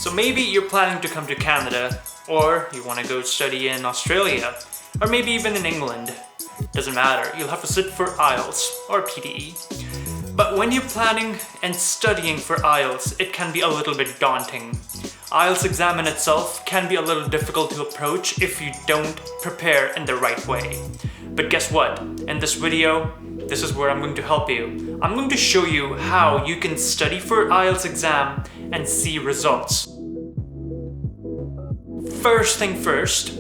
So maybe you're planning to come to Canada, or you want to go study in Australia, or maybe even in England. Doesn't matter, you'll have to sit for IELTS or PTE. But when you're planning and studying for IELTS, it can be a little bit daunting. IELTS exam in itself can be a little difficult to approach if you don't prepare in the right way. But guess what? In this video, this is where I'm going to help you. I'm going to show you how you can study for IELTS exam and see results. First thing first,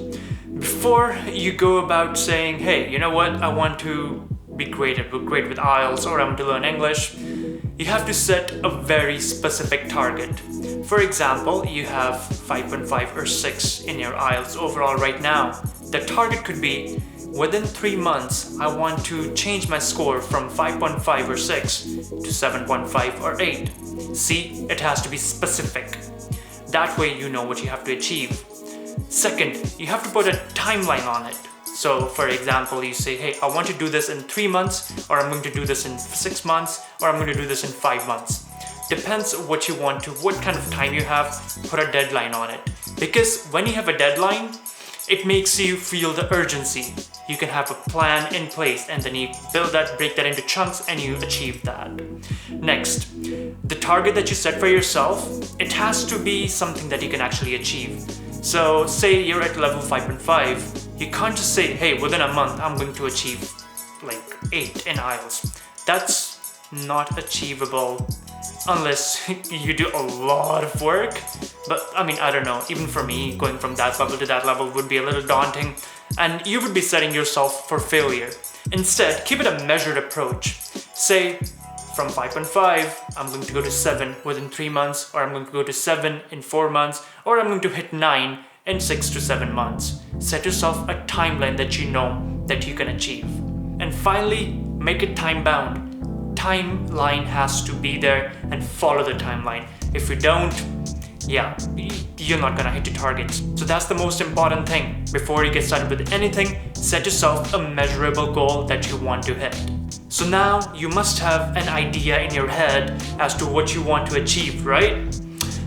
before you go about saying, hey, you know what, I want to be great with IELTS or I want to learn English, you have to set a very specific target. For example, you have 5.5 or 6 in your IELTS overall right now. The target could be, within 3 months, I want to change my score from 5.5 or 6 to 7.5 or 8. See, it has to be specific. That way you know what you have to achieve. Second, you have to put a timeline on it. So for example, you say, hey, I want to do this in 3 months, or I'm going to do this in 6 months, or I'm going to do this in 5 months. Depends what you want to, what kind of time you have, put a deadline on it. Because when you have a deadline, it makes you feel the urgency. You can have a plan in place and then you build that, break that into chunks and you achieve that. Next, the target that you set for yourself, it has to be something that you can actually achieve. So say you're at level 5.5, you can't just say, hey, within a month I'm going to achieve like 8 in IELTS. That's not achievable unless you do a lot of work. But I mean, I don't know, even for me, going from that level to that level would be a little daunting and you would be setting yourself for failure. Instead, keep it a measured approach. Say, from 5.5, I'm going to go to 7 within 3 months, or I'm going to go to 7 in 4 months, or I'm going to hit 9 in 6 to 7 months. Set yourself a timeline that you know that you can achieve. And finally, make it time-bound. Timeline has to be there and follow the timeline. If you don't, yeah, you're not gonna hit your targets. So that's the most important thing. Before you get started with anything, set yourself a measurable goal that you want to hit. So now you must have an idea in your head as to what you want to achieve, right?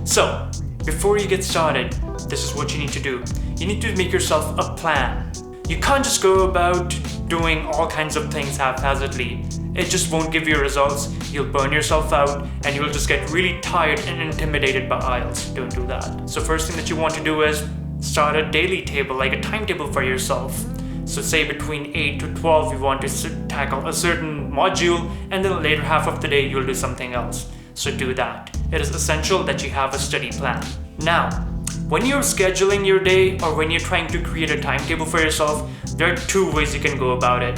So before you get started, this is what you need to do. You need to make yourself a plan. You can't just go about doing all kinds of things haphazardly. It just won't give you results. You'll burn yourself out and you will just get really tired and intimidated by IELTS. Don't do that. So first thing that you want to do is start a daily table, like a timetable for yourself. So say between 8 to 12 you want to tackle a certain module, and then the later half of the day you'll do something else. So do that. It is essential that you have a study plan. Now, when you're scheduling your day or when you're trying to create a timetable for yourself, there are 2 ways you can go about it.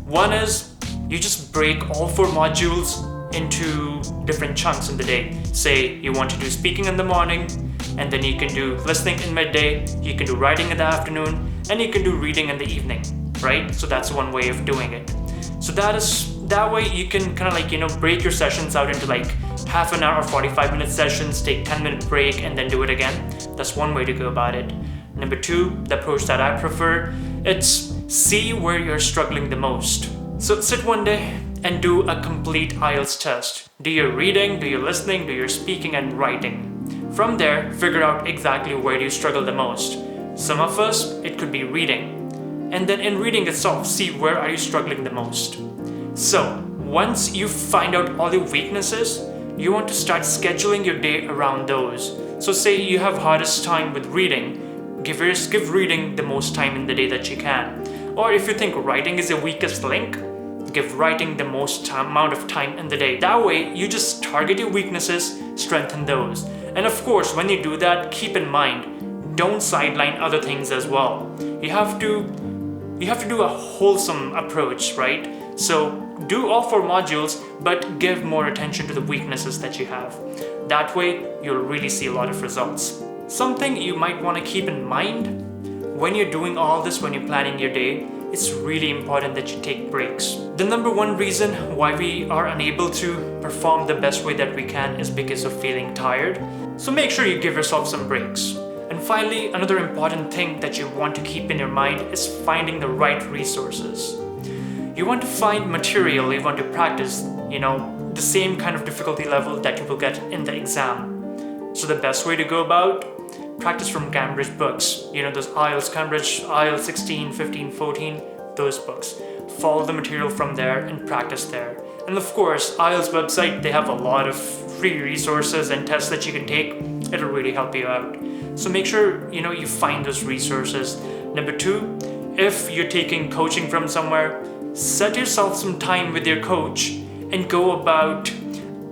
One is you just break all 4 modules into different chunks in the day. Say you want to do speaking in the morning, and then you can do listening in midday, you can do writing in the afternoon, and you can do reading in the evening, right? So that's one way of doing it. So that way you can kind of like, break your sessions out into like half an hour or 45-minute sessions, take 10-minute break and then do it again. That's one way to go about it. Number 2, the approach that I prefer, it's see where you're struggling the most. So sit one day and do a complete IELTS test. Do your reading, do your listening, do your speaking and writing. From there, figure out exactly where you struggle the most. Some of us, it could be reading. And then in reading itself, see where are you struggling the most. So once you find out all your weaknesses, you want to start scheduling your day around those. So say you have hardest time with reading, give reading the most time in the day that you can. Or if you think writing is your weakest link, give writing the most amount of time in the day. That way, you just target your weaknesses, strengthen those. And of course, when you do that, keep in mind, don't sideline other things as well. You have to do a wholesome approach, right? So do all 4 modules, but give more attention to the weaknesses that you have. That way, you'll really see a lot of results. Something you might want to keep in mind when you're doing all this, when you're planning your day, it's really important that you take breaks. The number 1 reason why we are unable to perform the best way that we can is because of feeling tired. So make sure you give yourself some breaks. And finally, another important thing that you want to keep in your mind is finding the right resources. You want to find material, you want to practice, the same kind of difficulty level that you will get in the exam. So the best way to go about, practice from Cambridge books. You know, those IELTS Cambridge, IELTS 16, 15, 14, those books. Follow the material from there and practice there. And of course, IELTS website, they have a lot of free resources and tests that you can take. It'll really help you out. So make sure, you find those resources. Number 2, if you're taking coaching from somewhere, set yourself some time with your coach and go about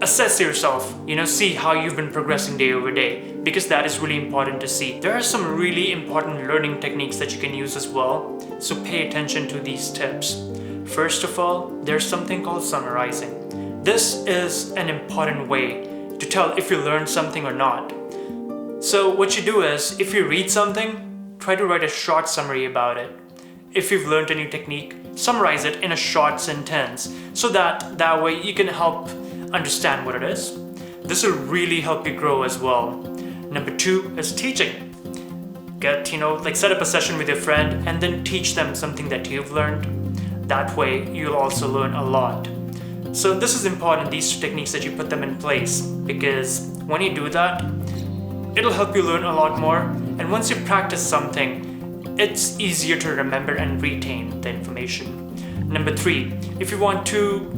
assess yourself, see how you've been progressing day over day, because that is really important to see. There are some really important learning techniques that you can use as well, so pay attention to these tips. First of all, there's something called summarizing. This is an important way to tell if you learned something or not. So what you do is, if you read something, try to write a short summary about it. If you've learned a new technique, summarize it in a short sentence, so that way you can help understand what it is. This will really help you grow as well. Number 2 is teaching. Set up a session with your friend and then teach them something that you've learned. That way you'll also learn a lot. So this is important, these 2 techniques, that you put them in place, because when you do that, it'll help you learn a lot more. And once you practice something, it's easier to remember and retain the information. Number 3, if you want to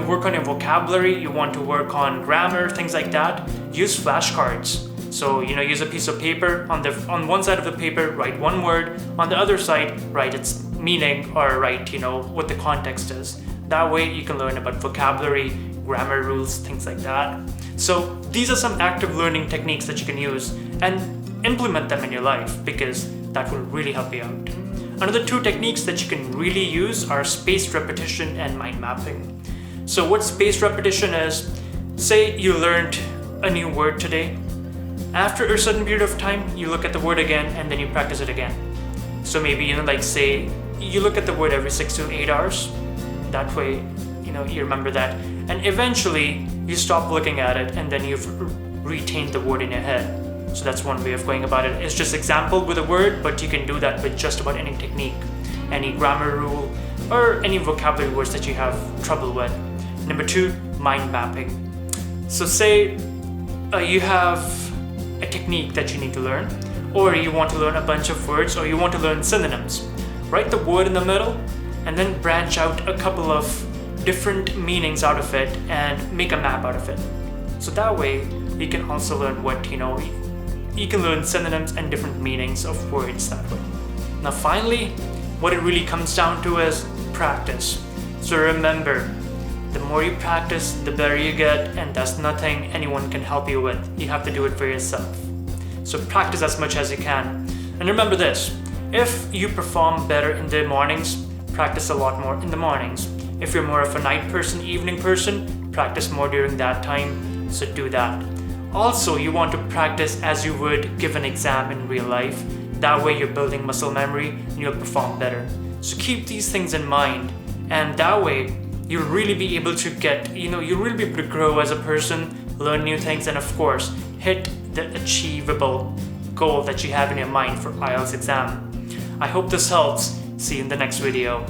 work on your vocabulary, you want to work on grammar, things like that, use flashcards. So, use a piece of paper. On one side of the paper, write one word. On the other side, write its meaning, or write, what the context is. That way you can learn about vocabulary, grammar rules, things like that. So these are some active learning techniques that you can use and implement them in your life, because that will really help you out. Another 2 techniques that you can really use are spaced repetition and mind mapping. So what spaced repetition is, say you learned a new word today. After a certain period of time, you look at the word again and then you practice it again. So maybe, say you look at the word every 6 to 8 hours. That way, you remember that. And eventually, you stop looking at it and then you've retained the word in your head. So that's one way of going about it. It's just example with a word, but you can do that with just about any technique, any grammar rule, or any vocabulary words that you have trouble with. Number 2, mind mapping. So say you have a technique that you need to learn, or you want to learn a bunch of words, or you want to learn synonyms. Write the word in the middle and then branch out a couple of different meanings out of it and make a map out of it. So that way you can also learn you can learn synonyms and different meanings of words that way. Now finally, what it really comes down to is practice. So remember, the more you practice, the better you get, and that's nothing anyone can help you with. You have to do it for yourself. So practice as much as you can. And remember this, if you perform better in the mornings, practice a lot more in the mornings. If you're more of a night person, evening person, practice more during that time, so do that. Also, you want to practice as you would give an exam in real life. That way you're building muscle memory and you'll perform better. So keep these things in mind, and that way you'll really be able to you'll really be able to grow as a person, learn new things, and of course, hit the achievable goal that you have in your mind for IELTS exam. I hope this helps. See you in the next video.